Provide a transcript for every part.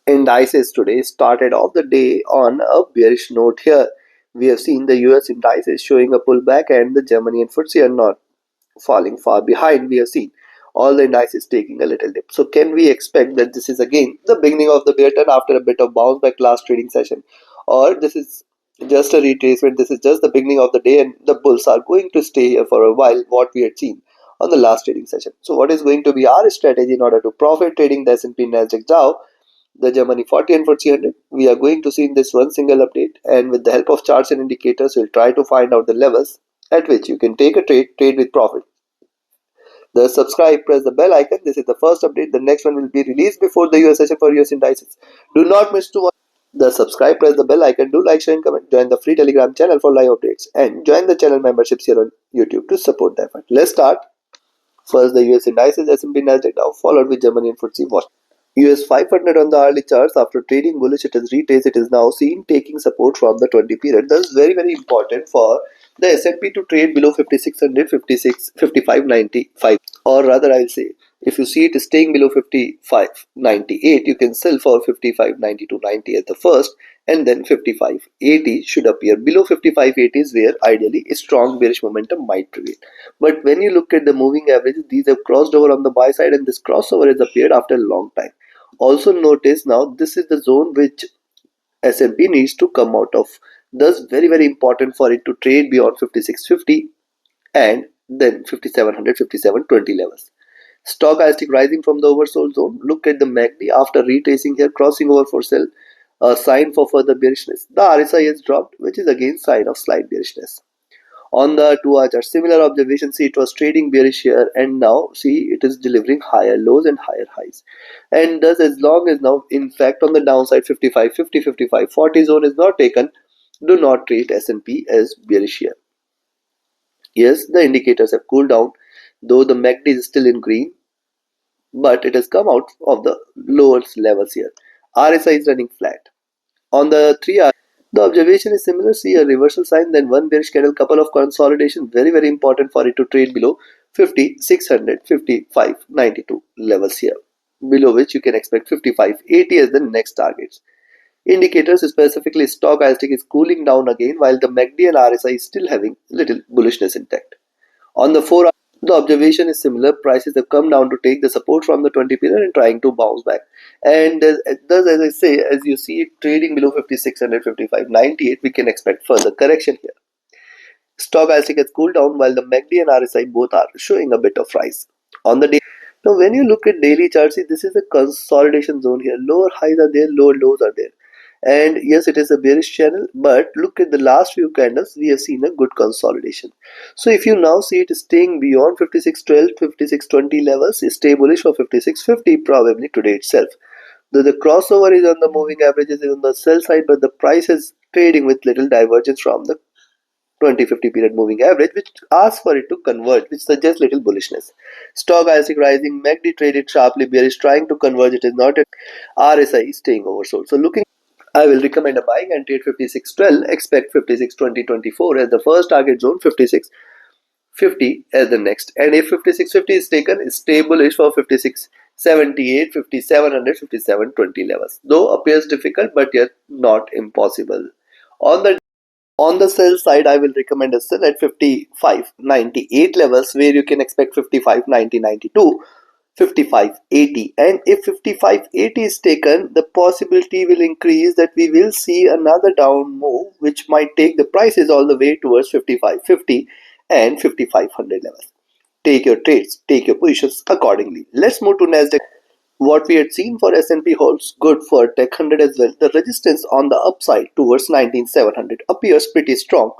Indices today started off the day on a bearish note here. We have seen the US indices showing a pullback and the Germany and FTSE are not falling far behind. We have seen all the indices taking a little dip. So can we expect that this is again the beginning of the bear turn after a bit of bounce back last trading session, or this is just a retracement? This is just the beginning of the day and the bulls are going to stay here for a while, what we had seen on the last trading session. So what is going to be our strategy in order to profit trading the S&P, Nasdaq, Dow, the Germany40 and FTSE 100? We are going to see in this one single update, and with the help of charts and indicators, we'll try to find out the levels at which you can take a trade with profit. The subscribe, press the bell icon. This is the first update. The next one will be released before the US session for US indices. Do not miss to watch the subscribe, press the bell icon. Do like, share, and comment. Join the free Telegram channel for live updates and join the channel memberships here on YouTube to support the effort. Let's start. First, the US indices, S&P, Nasdaq, Dow, followed with Germany and FTSE. Watch. US 500 on the hourly charts. After trading bullish, it has retraced. It is now seen taking support from the 20 period. This is very, very important for the S&P to trade below 5600, 5595, or rather I'll say, if you see it staying below 5598, you can sell for 5592.90 at the first, and then 5580 should appear. Below 5580 is where ideally a strong bearish momentum might prevail. But when you look at the moving averages, these have crossed over on the buy side, and this crossover has appeared after a long time. Also notice now this is the zone which S&P needs to come out of. Thus very, very important for it to trade beyond 5650 and then 5700, 5720 levels. Stochastic rising from the oversold zone. Look at the MACD after retracing here, crossing over for sell, a sign for further bearishness. The RSI has dropped, which is again sign of slight bearishness. On the 2-hour chart, similar observation. See, it was trading bearish here, and now see it is delivering higher lows and higher highs. And thus, as long as now, in fact, on the downside 55, 50, 55, 40 zone is not taken, do not treat S&P as bearish here. Yes, the indicators have cooled down, though the MACD is still in green, but it has come out of the lowest levels here. RSI is running flat. On the 3-hour, the observation is similar. See a reversal sign, then one bearish candle, couple of consolidation. Very, very important for it to trade below 5600, 5592 levels here, below which you can expect 5580 as the next targets. Indicators, specifically stochastic, is cooling down again, while the MACD and RSI is still having little bullishness intact. On the 4-hour, the observation is similar. Prices have come down to take the support from the 20 period and trying to bounce back. And thus, as I say, as you see it trading below 5600, 5598, we can expect further correction here. Stochastic has cooled down, while the MACD and RSI both are showing a bit of rise. On the day, now when you look at daily charts, see, this is a consolidation zone here. Lower highs are there, lower lows are there. And yes, it is a bearish channel, but look at the last few candles, we have seen a good consolidation. So if you now see it staying beyond 5612, 5620 levels, stay bullish for 5650 probably today itself. Though the crossover is on the moving averages, is on the sell side, but the price is trading with little divergence from the 20-50 period moving average, which asks for it to converge, which suggests little bullishness. Stochastic rising, MACD traded sharply bearish, trying to converge. It is not. RSI is staying oversold. So looking, I will recommend a buying and trade 5612. Expect 5620.24 as the first target zone, 5650 as the next. And if 5650 is taken, stay bullish for 5678, 5700, 5720 levels. Though appears difficult, but yet not impossible. On the sell side, I will recommend a sell at 5598 levels, where you can expect 5590.92. 5580, and if 5580 is taken, the possibility will increase that we will see another down move, which might take the prices all the way towards 5550 and 5500 levels. Take your trades, take your positions accordingly. Let's move to Nasdaq. What we had seen for S&P holds good for Tech 100 as well. The resistance on the upside towards 19700 appears pretty strong.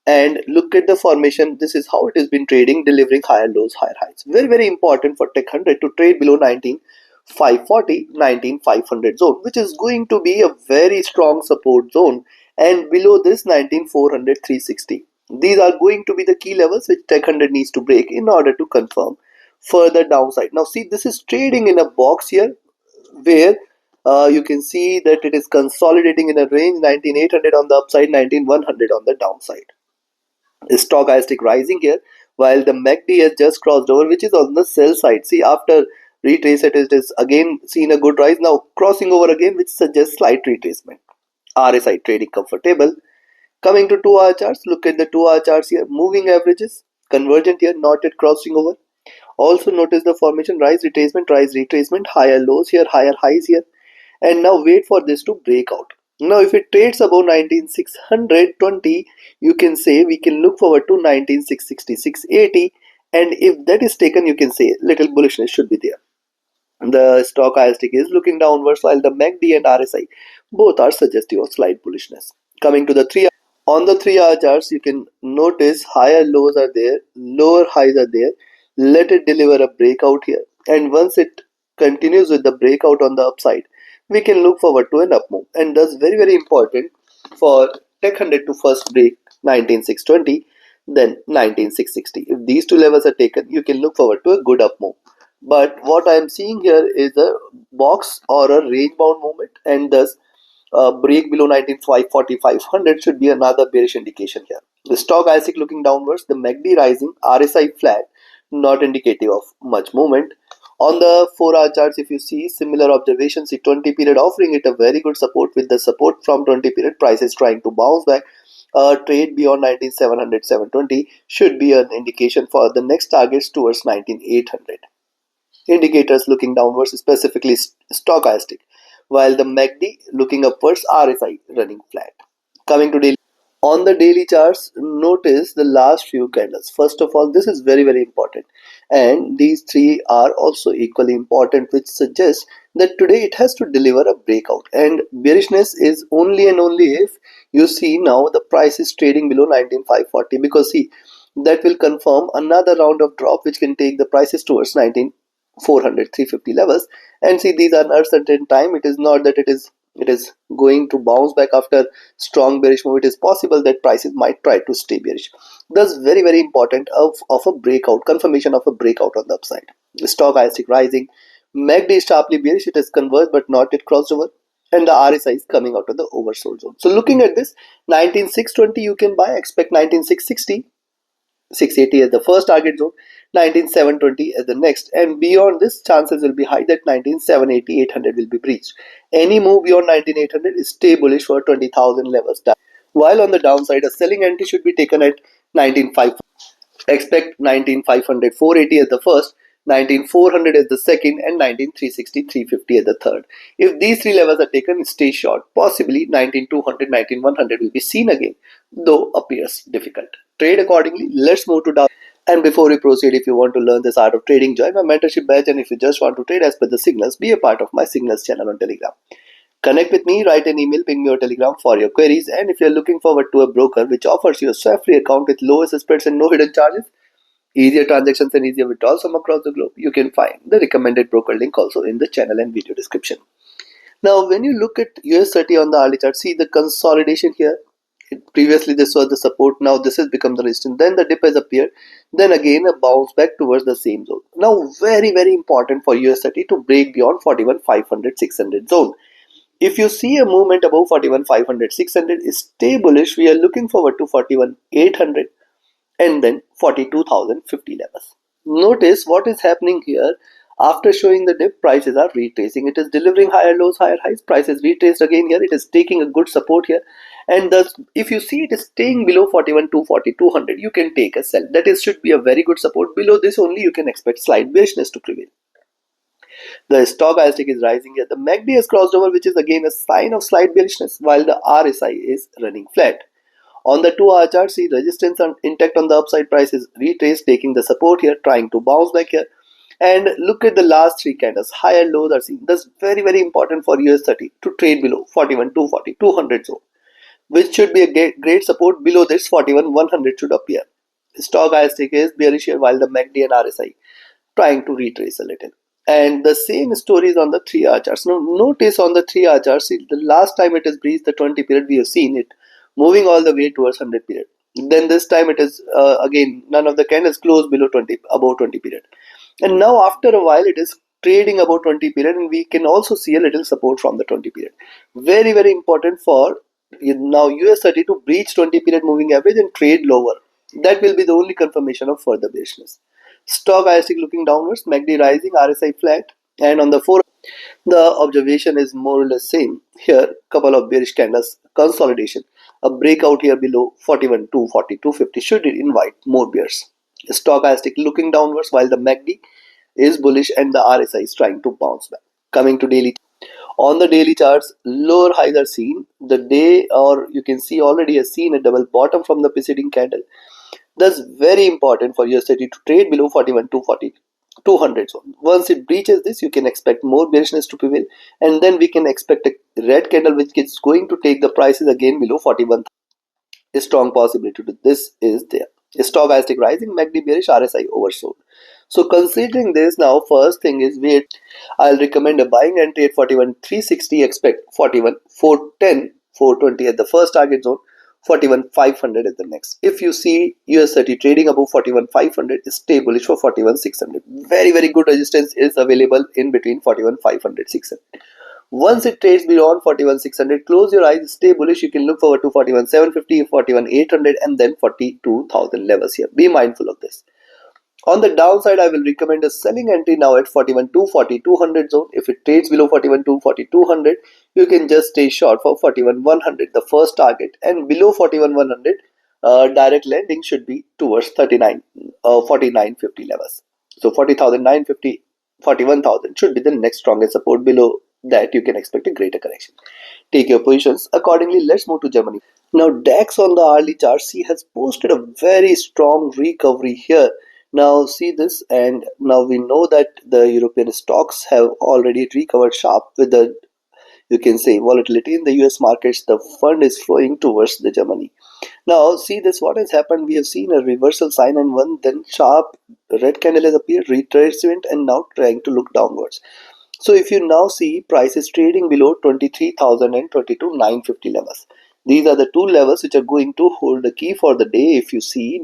And look at the formation. This is how it has been trading, delivering higher lows, higher highs. Very, very important for Tech 100 to trade below 19540, 19500 zone, which is going to be a very strong support zone. And below this 19400, 360. These are going to be the key levels which Tech 100 needs to break in order to confirm further downside. Now see, this is trading in a box here where you can see that it is consolidating in a range, 19800 on the upside, 19100 on the downside. Stochastic rising here, while the MACD has just crossed over, which is on the sell side. See, after retrace it is again seen a good rise, now crossing over again, which suggests slight retracement. RSI trading comfortable. Coming to 2 hour charts, look at the 2 hour charts here. Moving averages convergent here, not yet crossing over. Also notice the formation rise retracement, higher lows here, higher highs here, and now wait for this to break out. Now if it trades above 19620, you can say we can look forward to 1966680, and if that is taken, you can say little bullishness should be there. The stochastic is looking downwards, while the MACD and RSI both are suggestive of slight bullishness. Coming to the 3 on the 3 hour charts, you can notice higher lows are there, lower highs are there. Let it deliver a breakout here, and once it continues with the breakout on the upside, we can look forward to an up move. And that's very important for Tech 100 to first break 19620, then 19660. If these two levels are taken, you can look forward to a good up move. But what I am seeing here is a box or a range bound movement, and thus break below 19540 should be another bearish indication here. The stochastic looking downwards, the MACD rising, RSI flat, not indicative of much movement. On the 4 hour charts, if you see similar observations, the 20 period offering it a very good support, with the support from 20 period prices trying to bounce back. Trade beyond 19700 720 should be an indication for the next targets towards 19800. Indicators looking downwards, specifically stochastic, while the MACD looking upwards, RSI running flat. Coming to daily. On the daily charts, notice the last few candles. First of all, this is very important, and these three are also equally important, which suggests that today it has to deliver a breakout, and bearishness is only and only if you see now the price is trading below 19540, because see, that will confirm another round of drop which can take the prices towards 19400 350 levels. And see, these are uncertain time. It is not that it is going to bounce back after strong bearish move. It is possible that prices might try to stay bearish. Thus very important of a breakout, confirmation of a breakout on the upside. The stochastic rising, MACD is sharply bearish, it has converged but not yet crossed over, and the RSI is coming out of the oversold zone. So looking at this, 19620 you can buy, expect 19660 680 as the first target zone, 19720 as the next, and beyond this chances will be high that 19780 800 will be breached. Any move beyond 19800 is stay bullish for 20,000 levels, while on the downside a selling entry should be taken at 19500. Expect 19500 480 as the first, 19400 as the second, and 19360 350 as the third. If these three levels are taken, stay short. Possibly 19200 19100 will be seen again, though appears difficult. Trade accordingly. Let's move to down. And before we proceed, if you want to learn this art of trading, join my mentorship batch, and if you just want to trade as per the signals, be a part of my signals channel on Telegram. Connect with me, write an email, ping me or Telegram for your queries. And if you're looking forward to a broker which offers you a swap-free account with lowest spreads and no hidden charges, easier transactions and easier withdrawals from across the globe, you can find the recommended broker link also in the channel and video description. Now, when you look at US30 on the hourly chart, see the consolidation here. Previously this was the support, now this has become the resistance, then the dip has appeared, then again a bounce back towards the same zone. Now very important for US30 to break beyond 41,500 600 zone. If you see a movement above 41,500 600, stay bullish. We are looking forward to 41,800 and then 42,050 levels. Notice what is happening here. After showing the dip, prices are retracing. It is delivering higher lows, higher highs. Prices retraced again here. It is taking a good support here, and thus if you see it is staying below 41,240 200, you can take a sell. That is should be a very good support. Below this only you can expect slight bearishness to prevail. The stochastic is rising here. The MACD has crossed over, which is again a sign of slight bearishness, while the RSI is running flat. On the 2 hour chart, see resistance intact on the upside, price is retraced, taking the support here, trying to bounce back here. And look at the last three candles, higher lows are seen. That's very important for US30 to trade below 41,240 200 zone, which should be a great support. Below this 41,100 should appear. Stochastic is bearish here, while the MACD and RSI trying to retrace a little. And the same story is on the 3 hour charts. Now notice on the 3 hour charts, see, the last time it has breached the 20 period, we have seen it moving all the way towards 100 period. Then this time it is again none of the candles close below 20, above 20 period. And now after a while it is trading above 20 period, and we can also see a little support from the 20 period. Very important for now US30 to breach 20 period moving average and trade lower. That will be the only confirmation of further bearishness. Stochastic looking downwards, MACD rising, RSI flat, and on the 4 the observation is more or less same. Here, couple of bearish candles, consolidation. A breakout here below 41, 240, 250 should invite more bears. Stochastic looking downwards while the MACD is bullish and the RSI is trying to bounce back. Coming to daily. On the daily charts, lower highs are seen. The day, or you can see already has seen a double bottom from the preceding candle. That's very important for your study to trade below 41 to 40 200 zone. Once it breaches this, you can expect more bearishness to prevail, and then we can expect a red candle which is going to take the prices again below 41. A strong possibility to this is there. Stochastic rising, MACD bearish, RSI oversold. So considering this now, first thing is wait. I'll recommend a buying entry at 41 360. Expect 41 410 420 at the first target zone. 41 500 at the next. If you see US30 trading above 41 500, stay bullish for 41 600. Very good resistance is available in between 41 500 600. Once it trades beyond 41 600, close your eyes, stay bullish. You can look forward to 41 750, 41 800, and then 42,000 levels here. Be mindful of this. On the downside, I will recommend a selling entry now at 41 240 200 zone. If it trades below 41 240 200, you can just stay short for 41 100, the first target, and below 41 100, direct lending should be towards 4950 levels. So 40,950, 41,000 should be the next strongest support. Below that, you can expect a greater correction. Take your positions accordingly. Let's move to Germany. Now, DAX on the hourly chart see has posted a very strong recovery here. Now see this, and now we know that the European stocks have already recovered sharp with the, you can say, volatility in the US markets. The fund is flowing towards the Germany. Now see this, what has happened, we have seen a reversal sign and one then sharp red candle has appeared, retracement, and now trying to look downwards. So if you now see prices trading below 23,000 and 22,950 levels, these are the two levels which are going to hold the key for the day. If you see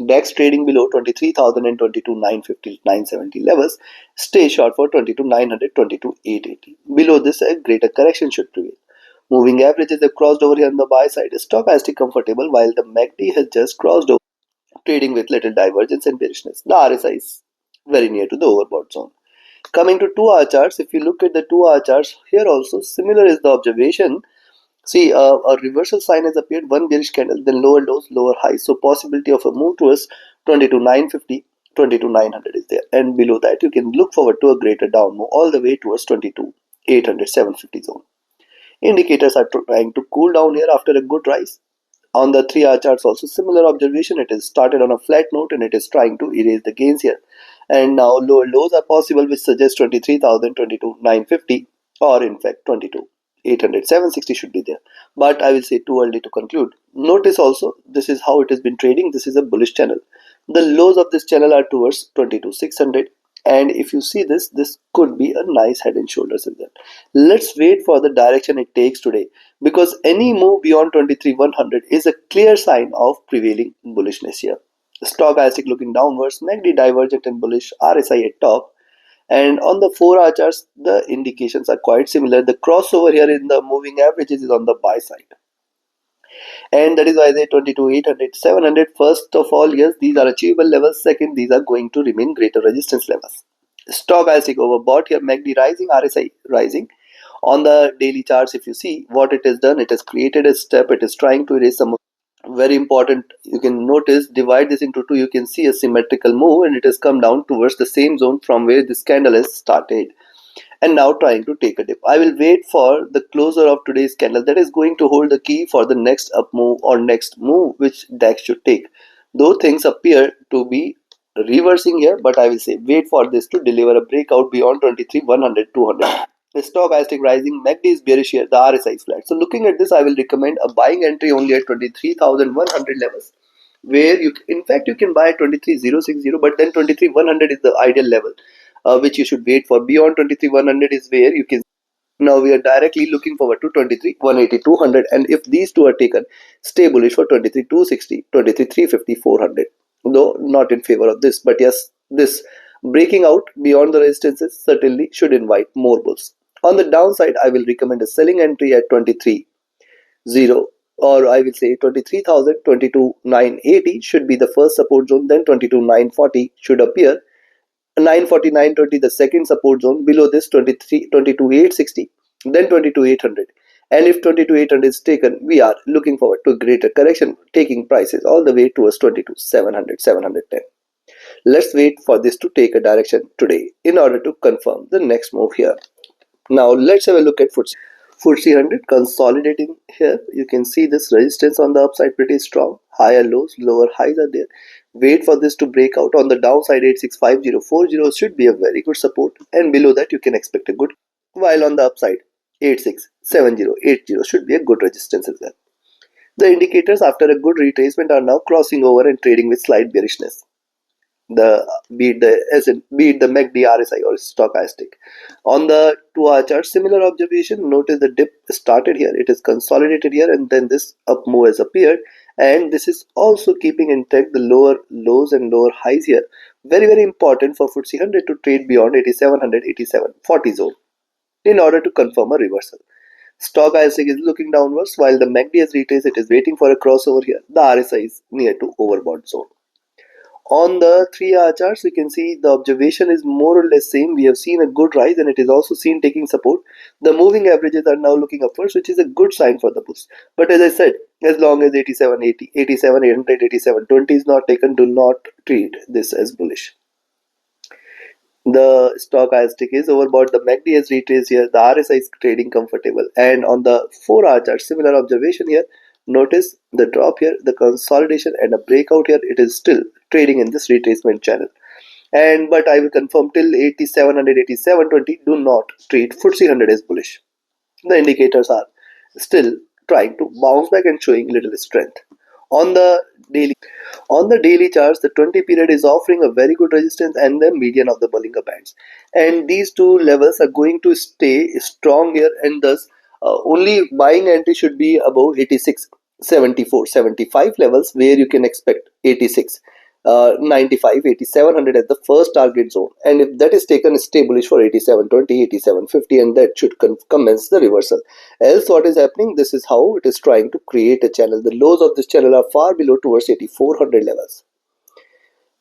DAX trading below 23,000 and 22,950 970 levels, stay short for 22,900 22,880. Below this, a greater correction should prevail. Moving averages have crossed over here on the buy side. Stochastic comfortable while the MACD has just crossed over, trading with little divergence and bearishness. The RSI is very near to the overbought zone. Coming to 2-hour charts, if you look at the 2-hour charts, here also similar is the observation. See, a reversal sign has appeared, one bearish candle, then lower lows, lower highs. So possibility of a move towards 22,950, 22,900 is there. And below that, you can look forward to a greater down move all the way towards 22,800, 750 zone. Indicators are trying to cool down here after a good rise. On the 3-hour charts also similar observation. It is started on a flat note and it is trying to erase the gains here. And now lower lows are possible, which suggests 23,000, 22,950, or in fact 22,800, 760 should be there. But I will say too early to conclude. Notice also, this is how it has been trading. This is a bullish channel. The lows of this channel are towards 22,600. And if you see this, this could be a nice head and shoulders as well. Let's wait for the direction it takes today, because any move beyond 23,100 is a clear sign of prevailing bullishness here. Stochastic looking downwards, MACD divergent and bullish, RSI at top. And on the 4-hour charts, the indications are quite similar. The crossover here in the moving averages is on the buy side. And that is why I say 22,800, 700. First of all, yes, these are achievable levels. Second, these are going to remain greater resistance levels. Stochastic overbought here, MACD rising, RSI rising. On the daily charts, if you see what it has done, it has created a step. It is trying to erase some very important. You can notice, divide this into two, you can see a symmetrical move, and it has come down towards the same zone from where this candle has started, and now trying to take a dip. I will wait for the closure of today's candle that is going to hold the key for the next up move or next move which DAX should take. Though things appear to be reversing here, but I will say wait for this to deliver a breakout beyond 23,100, 200. The stochastic rising, MACD is bearish here, the RSI is flat. So looking at this, I will recommend a buying entry only at 23,100 levels, where you, in fact, you can buy at 23,060, but then 23,100 is the ideal level, which you should wait for. Beyond 23,100 is where you can. Now we are directly looking forward to 23,180, 200, and if these two are taken, stay bullish for 23,260, 23,350, 400. Though not in favor of this, but yes, this breaking out beyond the resistances certainly should invite more bulls. On the downside, I will recommend a selling entry at 23,000 or I will say 23,000, 22,980 should be the first support zone, then 22,940 should appear, 949.20 the second support zone, below this 22,860, then 22,800. And if 22,800 is taken, we are looking forward to a greater correction, taking prices all the way towards 22,700, 710. Let's wait for this to take a direction today in order to confirm the next move here. Now let's have a look at FTSE. FTSE 100 consolidating here. You can see this resistance on the upside pretty strong. Higher lows, lower highs are there. Wait for this to break out. On the downside, 865040 should be a very good support, and below that you can expect a good, while on the upside 867080 should be a good resistance as well. The indicators after a good retracement are now crossing over and trading with slight bearishness. Be it the MACD, RSI or stochastic. On the 2-hour chart, similar observation. Notice the dip started here, it is consolidated here, and then this up move has appeared, and this is also keeping intact the lower lows and lower highs here. Very important for FTSE 100 to trade beyond 8700, 8740 zone in order to confirm a reversal. Stochastic is looking downwards, while the MACD has retraced. It is waiting for a crossover here. The RSI is near to overbought zone. On the 3-hour charts, we can see the observation is more or less same. We have seen a good rise, and it is also seen taking support. The moving averages are now looking upwards, which is a good sign for the boost. But as I said, as long as 8780, 8700, 8720 is not taken, do not treat this as bullish. The stochastic is overbought. The MACD has retraced here. The RSI is trading comfortable. And on the 4-hour chart, similar observation here. Notice the drop here, the consolidation and a breakout here. It is still trading in this retracement channel. But I will confirm till 8700, 8720, do not treat FTSE 100 as bullish. The indicators are still trying to bounce back and showing little strength. On the daily charts, the 20 period is offering a very good resistance and the median of the Bollinger Bands. And these two levels are going to stay strong here, and thus only buying entry should be above 86, 74, 75 levels, where you can expect 86, 95, 8700 as the first target zone. And if that is taken, stay bullish for 8720, 8750, and that should commence the reversal. Else what is happening, this is how it is trying to create a channel. The lows of this channel are far below towards 8400 levels.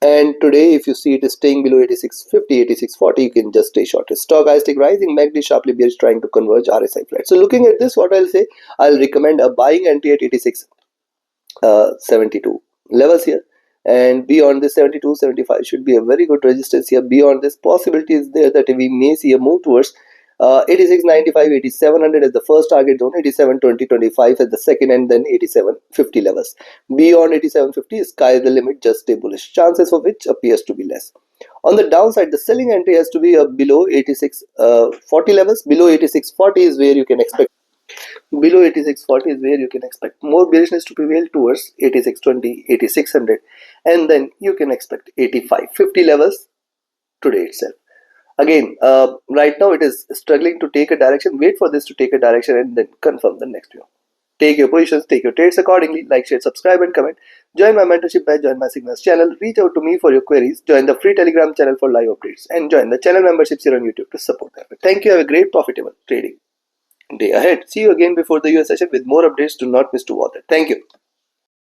And today, if you see it is staying below 8650, 8640, you can just stay short. Stochastic rising, MACD sharply bearish, trying to converge, RSI flat. So looking at this, what I'll say, I'll recommend a buying entry at 8672 levels here. And beyond this 72, 75 should be a very good resistance here. Beyond this, possibility is there that we may see a move towards 8695, 8700 as the first target zone, 8720, 25 as the second, and then 8750 levels. Beyond 8750, sky is the limit, just stay bullish, chances of which appears to be less. On the downside, the selling entry has to be below 8640 levels. Below 8640 is where you can expect. Below 8640 is where you can expect more bearishness to prevail towards 8620, 8600, and then you can expect 8550 levels today itself. Again, right now it is struggling to take a direction. Wait for this to take a direction and then confirm the next view. Take your positions, take your trades accordingly. Like, share, subscribe, and comment. Join my mentorship batch, join my signals channel. Reach out to me for your queries. Join the free Telegram channel for live updates, and join the channel memberships here on YouTube to support them. Thank you. Have a great profitable trading day ahead. See you again before the US session with more updates. Do not miss to watch it. Thank you.